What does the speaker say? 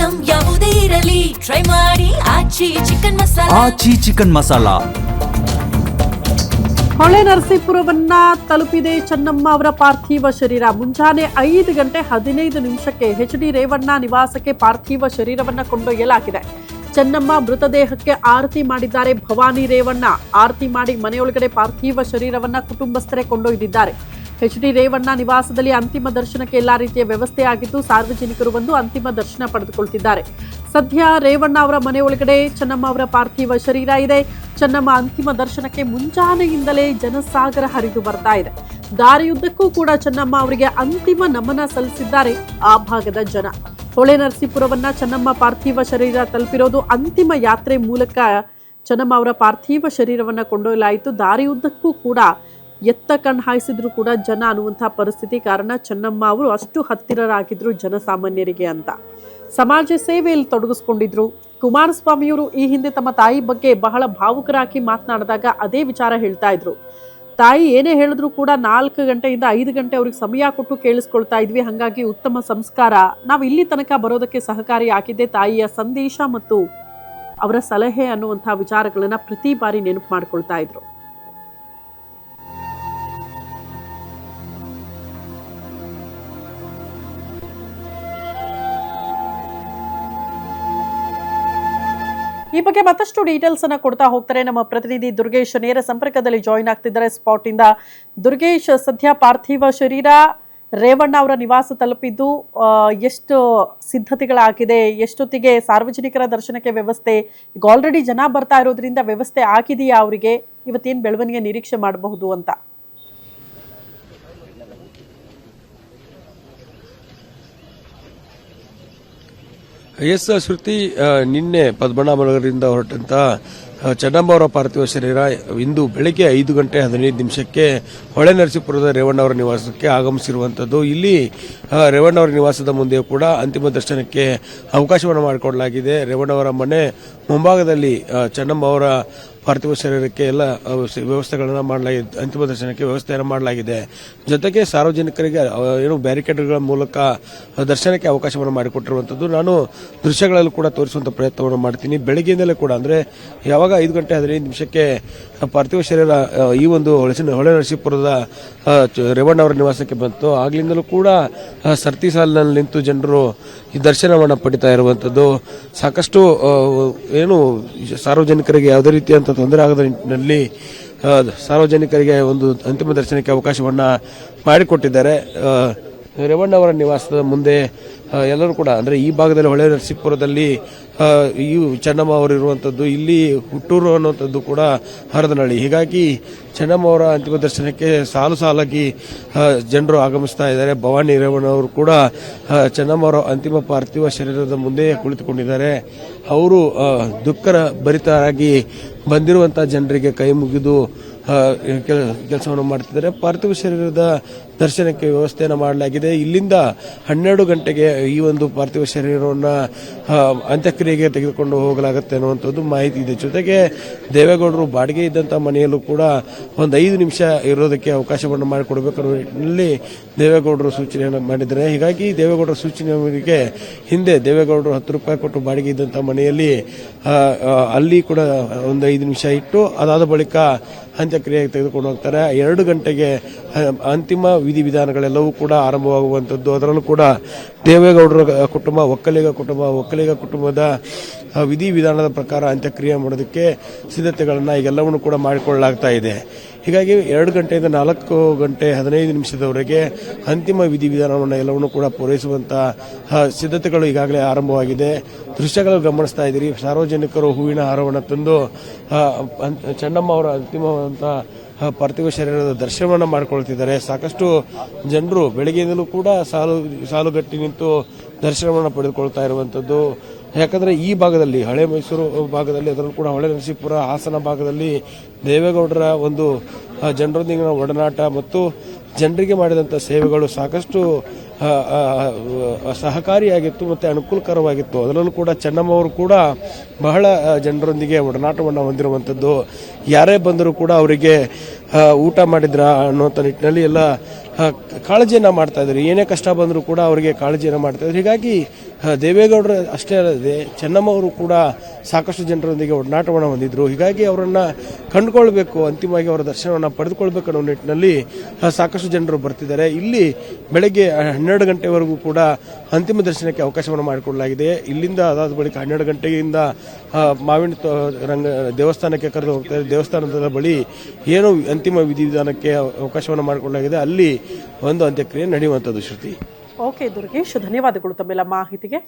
Item ಯಾವುದೇ ಇರಲಿ try ಮಾಡಿ ಆಚಿ ಚಿಕನ್ ಮಸಾಲಾ. ಹೊಳೆ ನರಸೀಪುರವನ್ನ ತಲುಪಿದೆ ಚೆನ್ನಮ್ಮ ಅವರ ಪಾರ್ಥಿವ ಶರೀರ. ಮುಂಜಾನೆ 5 ಗಂಟೆ 15 ನಿಮಿಷಕ್ಕೆ ಎಚ್ ಡಿ ರೇವಣ್ಣ ನಿವಾಸಕ್ಕೆ ಪಾರ್ಥಿವ ಶರೀರವನ್ನ ಕೊಂಡೊಯ್ಯಲಾಗಿದೆ. ಚೆನ್ನಮ್ಮ ಮೃತದೇಹಕ್ಕೆ ಆರತಿ ಮಾಡಿದ್ದಾರೆ ಭವಾನಿ ರೇವಣ್ಣ. ಆರತಿ ಮಾಡಿ ಮನೆಯೊಳಗಡೆ ಪಾರ್ಥಿವ ಶರೀರವನ್ನ ಕುಟುಂಬಸ್ಥರೇ ಕೊಂಡೊಯ್ದಿದ್ದಾರೆ. ಎಚ್ ಡಿ ರೇವಣ್ಣ ನಿವಾಸದಲ್ಲಿ ಅಂತಿಮ ದರ್ಶನಕ್ಕೆ ಎಲ್ಲಾ ರೀತಿಯ ವ್ಯವಸ್ಥೆ ಆಗಿದ್ದು ಸಾರ್ವಜನಿಕರು ಬಂದು ಅಂತಿಮ ದರ್ಶನ ಪಡೆದುಕೊಳ್ತಿದ್ದಾರೆ. ಸದ್ಯ ರೇವಣ್ಣ ಅವರ ಮನೆಯೊಳಗಡೆ ಚೆನ್ನಮ್ಮ ಅವರ ಪಾರ್ಥಿವ ಶರೀರ ಇದೆ. ಚೆನ್ನಮ್ಮ ಅಂತಿಮ ದರ್ಶನಕ್ಕೆ ಮುಂಜಾನೆಯಿಂದಲೇ ಜನಸಾಗರ ಹರಿದು ಬರ್ತಾ ಇದೆ. ದಾರಿಯುದ್ದಕ್ಕೂ ಕೂಡ ಚೆನ್ನಮ್ಮ ಅವರಿಗೆ ಅಂತಿಮ ನಮನ ಸಲ್ಲಿಸಿದ್ದಾರೆ ಆ ಭಾಗದ ಜನ. ಹೊಳೆ ನರಸೀಪುರವನ್ನ ಚೆನ್ನಮ್ಮ ಪಾರ್ಥಿವ ಶರೀರ ತಲುಪಿರೋದು ಅಂತಿಮ ಯಾತ್ರೆ ಮೂಲಕ ಚೆನ್ನಮ್ಮ ಅವರ ಪಾರ್ಥಿವ ಶರೀರವನ್ನ ಕೊಂಡೊಯ್ಯಲಾಯಿತು. ದಾರಿಯುದ್ದಕ್ಕೂ ಕೂಡ ಎತ್ತ ಕಣ್ಣು ಹಾಯಿಸಿದ್ರು ಕೂಡ ಜನ ಅನ್ನುವಂತಹ ಪರಿಸ್ಥಿತಿ. ಕಾರಣ ಚೆನ್ನಮ್ಮ ಅವರು ಅಷ್ಟು ಹತ್ತಿರರಾಗಿದ್ರು ಜನಸಾಮಾನ್ಯರಿಗೆ ಅಂತ. ಸಮಾಜ ಸೇವೆಯಲ್ಲಿ ತೊಡಗಿಸ್ಕೊಂಡಿದ್ರು. ಕುಮಾರಸ್ವಾಮಿಯವರು ಈ ಹಿಂದೆ ತಮ್ಮ ತಾಯಿ ಬಗ್ಗೆ ಬಹಳ ಭಾವುಕರಾಗಿ ಮಾತನಾಡಿದಾಗ ಅದೇ ವಿಚಾರ ಹೇಳ್ತಾ ಇದ್ರು. ತಾಯಿ ಏನೇ ಹೇಳಿದ್ರು ಕೂಡ 4 ಗಂಟೆಯಿಂದ 5 ಗಂಟೆ ಅವ್ರಿಗೆ ಸಮಯ ಕೊಟ್ಟು ಕೇಳಿಸ್ಕೊಳ್ತಾ ಇದ್ವಿ. ಹಾಗಾಗಿ ಉತ್ತಮ ಸಂಸ್ಕಾರ ನಾವು ಇಲ್ಲಿ ತನಕ ಬರೋದಕ್ಕೆ ಸಹಕಾರಿ ಆಗಿದೆ. ತಾಯಿಯ ಸಂದೇಶ ಮತ್ತು ಅವರ ಸಲಹೆ ಅನ್ನುವಂತಹ ವಿಚಾರಗಳನ್ನ ಪ್ರತಿ ಬಾರಿ ನೆನಪು ಮಾಡ್ಕೊಳ್ತಾ ಇದ್ರು. ಈ ಬಗ್ಗೆ ಮತ್ತಷ್ಟು ಡೀಟೇಲ್ಸ್ ಅನ್ನ ಕೊಡ್ತಾ ಹೋಗ್ತಾರೆ ನಮ್ಮ ಪ್ರತಿನಿಧಿ ದುರ್ಗೇಶ್. ನೇರ ಸಂಪರ್ಕದಲ್ಲಿ ಜಾಯಿನ್ ಆಗ್ತಿದ್ದಾರೆ ಸ್ಪಾಟ್ ಇಂದ. ದುರ್ಗೇಶ್, ಸದ್ಯ ಪಾರ್ಥಿವ ಶರೀರ ರೇವಣ್ಣ ಅವರ ನಿವಾಸ ತಲುಪಿದ್ದು ಎಷ್ಟು ಸಿದ್ಧತೆಗಳಾಗಿದೆ? ಎಷ್ಟೊತ್ತಿಗೆ ಸಾರ್ವಜನಿಕರ ದರ್ಶನಕ್ಕೆ ವ್ಯವಸ್ಥೆ? ಈಗ ಆಲ್ರೆಡಿ ಜನ ಬರ್ತಾ ಇರೋದ್ರಿಂದ ವ್ಯವಸ್ಥೆ ಆಗಿದೆಯಾ ಅವರಿಗೆ? ಇವತ್ತೇನು ಬೆಳವಣಿಗೆ ನಿರೀಕ್ಷೆ ಮಾಡಬಹುದು ಅಂತ? ಎಸ್ ಶ್ರುತಿ, ನಿನ್ನೆ ಪದ್ಮನಾಭನಗರದಿಂದ ಹೊರಟಂತ ಚೆನ್ನಮ್ಮ ಅವರ ಪಾರ್ಥಿವ ಶರೀರ ಇಂದು ಬೆಳಗ್ಗೆ 5 ಗಂಟೆ 15 ನಿಮಿಷಕ್ಕೆ ಹೊಳೆ ನರಸೀಪುರದ ರೇವಣ್ಣ ಅವರ ನಿವಾಸಕ್ಕೆ ಆಗಮಿಸಿರುವಂಥದ್ದು. ಇಲ್ಲಿ ರೇವಣ್ಣ ಅವರ ನಿವಾಸದ ಮುಂದೆ ಕೂಡ ಅಂತಿಮ ದರ್ಶನಕ್ಕೆ ಅವಕಾಶವನ್ನು ಮಾಡಿಕೊಡಲಾಗಿದೆ. ರೇವಣ್ಣ ಅವರ ಮನೆ ಮುಂಭಾಗದಲ್ಲಿ ಚೆನ್ನಮ್ಮ ಅವರ ಪಾರ್ಥಿವ ಶರೀರಕ್ಕೆ ಎಲ್ಲ ವ್ಯವಸ್ಥೆಗಳನ್ನು ಮಾಡಲಾಗಿದೆ. ಅಂತಿಮ ದರ್ಶನಕ್ಕೆ ವ್ಯವಸ್ಥೆಯನ್ನು ಮಾಡಲಾಗಿದೆ. ಜೊತೆಗೆ ಸಾರ್ವಜನಿಕರಿಗೆ ಏನು ಬ್ಯಾರಿಕೇಡ್ಗಳ ಮೂಲಕ ದರ್ಶನಕ್ಕೆ ಅವಕಾಶವನ್ನು ಮಾಡಿಕೊಟ್ಟಿರುವಂಥದ್ದು ನಾನು ದೃಶ್ಯಗಳಲ್ಲೂ ಕೂಡ ತೋರಿಸುವಂಥ ಪ್ರಯತ್ನವನ್ನು ಮಾಡ್ತೀನಿ. ಬೆಳಗ್ಗೆಯಿಂದಲೇ ಕೂಡ ಅಂದರೆ ಯಾವಾಗ 5 ಗಂಟೆ 15 ನಿಮಿಷಕ್ಕೆ ಪಾರ್ಥಿವ ಶರೀರ ಈ ಒಂದು ಹೊಳೆ ನರಸೀಪುರದ ರೇವಣ್ಣ ಅವರ ನಿವಾಸಕ್ಕೆ ಬಂತು, ಆಗ್ಲಿಂದಲೂ ಕೂಡ ಸರ್ತಿ ಸಾಲಿನಲ್ಲಿ ನಿಂತು ಜನರು ಈ ದರ್ಶನವನ್ನು ಪಡಿತಾ ಇರುವಂಥದ್ದು. ಸಾಕಷ್ಟು ಏನು ಸಾರ್ವಜನಿಕರಿಗೆ ಯಾವುದೇ ರೀತಿಯಂಥ ತೊಂದರೆ ಆಗದ ನಿಟ್ಟಿನಲ್ಲಿ ಸಾರ್ವಜನಿಕರಿಗೆ ಒಂದು ಅಂತಿಮ ದರ್ಶನಕ್ಕೆ ಅವಕಾಶವನ್ನು ಮಾಡಿಕೊಟ್ಟಿದ್ದಾರೆ. ರೇವಣ್ಣ ಅವರ ನಿವಾಸದ ಮುಂದೆ ಎಲ್ಲರೂ ಕೂಡ ಅಂದರೆ ಈ ಭಾಗದಲ್ಲಿ ಹೊಳೆ ನರಸೀಪುರದಲ್ಲಿ ಈ ಚೆನ್ನಮ್ಮ ಅವರು ಇರುವಂಥದ್ದು, ಇಲ್ಲಿ ಹುಟ್ಟೂರು ಅನ್ನುವಂಥದ್ದು ಕೂಡ ಹರದನಹಳ್ಳಿ. ಹೀಗಾಗಿ ಚೆನ್ನಮ್ಮ ಅವರ ಅಂತಿಮ ದರ್ಶನಕ್ಕೆ ಸಾಲಾಗಿ ಜನರು ಆಗಮಿಸ್ತಾ ಇದ್ದಾರೆ. ಭವಾನಿ ರೇವಣ್ಣ ಅವರು ಕೂಡ ಚೆನ್ನಮ್ಮ ಅವರ ಅಂತಿಮ ಪಾರ್ಥಿವ ಶರೀರದ ಮುಂದೆ ಕುಳಿತುಕೊಂಡಿದ್ದಾರೆ. ಅವರು ದುಃಖ ಭರಿತರಾಗಿ ಬಂದಿರುವಂಥ ಜನರಿಗೆ ಕೈ ಮುಗಿದು ಕೆಲಸವನ್ನು ಮಾಡ್ತಿದ್ದಾರೆ. ಪಾರ್ಥಿವ ಶರೀರದ ದರ್ಶನಕ್ಕೆ ವ್ಯವಸ್ಥೆಯನ್ನು ಮಾಡಲಾಗಿದೆ. ಇಲ್ಲಿಂದ 12 ಗಂಟೆಗೆ ಈ ಒಂದು ಪಾರ್ಥಿವ ಶರೀರವನ್ನು ಅಂತ್ಯಕ್ರಿಯೆಗೆ ತೆಗೆದುಕೊಂಡು ಹೋಗಲಾಗುತ್ತೆ ಅನ್ನುವಂಥದ್ದು ಮಾಹಿತಿ ಇದೆ. ಜೊತೆಗೆ ದೇವೇಗೌಡರು ಬಾಡಿಗೆ ಇದ್ದಂಥ ಮನೆಯಲ್ಲೂ ಕೂಡ ಒಂದು 5 ನಿಮಿಷ ಇರೋದಕ್ಕೆ ಅವಕಾಶವನ್ನು ಮಾಡಿಕೊಡಬೇಕು ಅನ್ನೋ ನಿಟ್ಟಿನಲ್ಲಿ ದೇವೇಗೌಡರು ಸೂಚನೆಯನ್ನು ಮಾಡಿದ್ದಾರೆ. ಹೀಗಾಗಿ ದೇವೇಗೌಡರ ಸೂಚನೆ ಮೇರೆಗೆ ಹಿಂದೆ ದೇವೇಗೌಡರು 10 ರೂಪಾಯಿ ಕೊಟ್ಟು ಬಾಡಿಗೆ ಇದ್ದಂಥ ಮನೆಯಲ್ಲಿ ಅಲ್ಲಿ ಕೂಡ ಒಂದು 5 ನಿಮಿಷ ಇಟ್ಟು ಅದಾದ ಬಳಿಕ ಅಂತ್ಯಕ್ರಿಯೆಗೆ ತೆಗೆದುಕೊಂಡು ಹೋಗ್ತಾರೆ. 2 ಗಂಟೆಗೆ ಅಂತಿಮ ವಿಧಿವಿಧಾನಗಳೆಲ್ಲವೂ ಕೂಡ ಆರಂಭವಾಗುವಂಥದ್ದು. ಅದರಲ್ಲೂ ಕೂಡ ದೇವೇಗೌಡರ ಕುಟುಂಬ, ಒಕ್ಕಲಿಗ ಕುಟುಂಬದ ವಿಧಿವಿಧಾನದ ಪ್ರಕಾರ ಅಂತ್ಯಕ್ರಿಯೆ ಮಾಡೋದಕ್ಕೆ ಸಿದ್ಧತೆಗಳನ್ನು ಈಗೆಲ್ಲವನ್ನು ಕೂಡ ಮಾಡಿಕೊಳ್ಳಲಾಗ್ತಾ ಇದೆ. ಹೀಗಾಗಿ 2 ಗಂಟೆಯಿಂದ 4 ಗಂಟೆ 15 ನಿಮಿಷದವರೆಗೆ ಅಂತಿಮ ವಿಧಿವಿಧಾನವನ್ನು ಎಲ್ಲವನ್ನು ಕೂಡ ಪೂರೈಸುವಂಥ ಸಿದ್ಧತೆಗಳು ಈಗಾಗಲೇ ಆರಂಭವಾಗಿದೆ. ದೃಶ್ಯಗಳು ಗಮನಿಸ್ತಾ ಇದ್ದೀರಿ. ಸಾರ್ವಜನಿಕರು ಹೂವಿನ ಹಾರವನ್ನು ತಂದು ಚೆನ್ನಮ್ಮ ಅವರ ಅಂತಿಮವಂತ ಪಾರ್ಥಿವ ಶರೀರದ ದರ್ಶನವನ್ನು ಮಾಡಿಕೊಳ್ತಿದ್ದಾರೆ. ಸಾಕಷ್ಟು ಜನರು ಬೆಳಗ್ಗೆಯಿಂದಲೂ ಕೂಡ ಸಾಲುಗಟ್ಟಿ ನಿಂತು ದರ್ಶನವನ್ನು ಪಡೆದುಕೊಳ್ತಾ ಇರುವಂಥದ್ದು. ಯಾಕಂದರೆ ಈ ಭಾಗದಲ್ಲಿ ಹಳೆ ಮೈಸೂರು ಭಾಗದಲ್ಲಿ, ಅದರಲ್ಲೂ ಕೂಡ ಹೊಳೆ ನರಸೀಪುರ ಹಾಸನ ಭಾಗದಲ್ಲಿ ದೇವೇಗೌಡರ ಒಂದು ಜನರೊಂದಿಗಿನ ಒಡನಾಟ ಮತ್ತು ಜನರಿಗೆ ಮಾಡಿದಂಥ ಸೇವೆಗಳು ಸಾಕಷ್ಟು ಸಹಕಾರಿಯಾಗಿತ್ತು ಮತ್ತು ಅನುಕೂಲಕರವಾಗಿತ್ತು. ಅದರಲ್ಲೂ ಕೂಡ ಚೆನ್ನಮ್ಮ ಅವರು ಕೂಡ ಬಹಳ ಜನರೊಂದಿಗೆ ಒಡನಾಟವನ್ನು ಹೊಂದಿರುವಂಥದ್ದು. ಯಾರೇ ಬಂದರೂ ಕೂಡ ಅವರಿಗೆ ಊಟ ಮಾಡಿದ್ರ ಅನ್ನುವಂಥ ನಿಟ್ಟಿನಲ್ಲಿ ಎಲ್ಲ ಕಾಳಜಿಯನ್ನು ಮಾಡ್ತಾ ಇದ್ರು. ಏನೇ ಕಷ್ಟ ಬಂದರೂ ಕೂಡ ಅವರಿಗೆ ಕಾಳಜಿಯನ್ನು ಮಾಡ್ತಾ ಇದ್ರು. ಹೀಗಾಗಿ ದೇವೇಗೌಡರು ಅಷ್ಟೇ ಅಲ್ಲದೆ ಚೆನ್ನಮ್ಮ ಅವರು ಕೂಡ ಸಾಕಷ್ಟು ಜನರೊಂದಿಗೆ ಒಡನಾಟವನ್ನು ಹೊಂದಿದ್ರು. ಹೀಗಾಗಿ ಅವರನ್ನು ಕಂಡುಕೊಳ್ಬೇಕು, ಅಂತಿಮವಾಗಿ ಅವರ ದರ್ಶನವನ್ನು ಪಡೆದುಕೊಳ್ಬೇಕು ಅನ್ನೋ ನಿಟ್ಟಿನಲ್ಲಿ ಸಾಕಷ್ಟು ಜನರು ಬರ್ತಿದ್ದಾರೆ. ಇಲ್ಲಿ ಬೆಳಗ್ಗೆ 12 ಗಂಟೆವರೆಗೂ ಕೂಡ ಅಂತಿಮ ದರ್ಶನಕ್ಕೆ ಅವಕಾಶವನ್ನು ಮಾಡಿಕೊಡಲಾಗಿದೆ. ಇಲ್ಲಿಂದ ಅದಾದ ಬಳಿಕ 12 ಗಂಟೆಯಿಂದ ಮಾವಿನ ದೇವಸ್ಥಾನಕ್ಕೆ ಕರೆದು ಹೋಗ್ತಾರೆ. ದೇವಸ್ಥಾನದ ಬಳಿ ಏನು ಅಂತಿಮ ವಿಧಿವಿಧಾನಕ್ಕೆ ಅವಕಾಶವನ್ನು ಮಾಡಿಕೊಡಲಾಗಿದೆ. ಅಲ್ಲಿ ಒಂದು ಅಂತ್ಯಕ್ರಿಯೆ ನಡೆಯುವಂಥದ್ದು. ಶ್ರುತಿ. ಓಕೆ ದುರ್ಗೇಶ್, ಧನ್ಯವಾದಗಳು ತಮ್ಮೆಲ್ಲ ಮಾಹಿತಿಗೆ.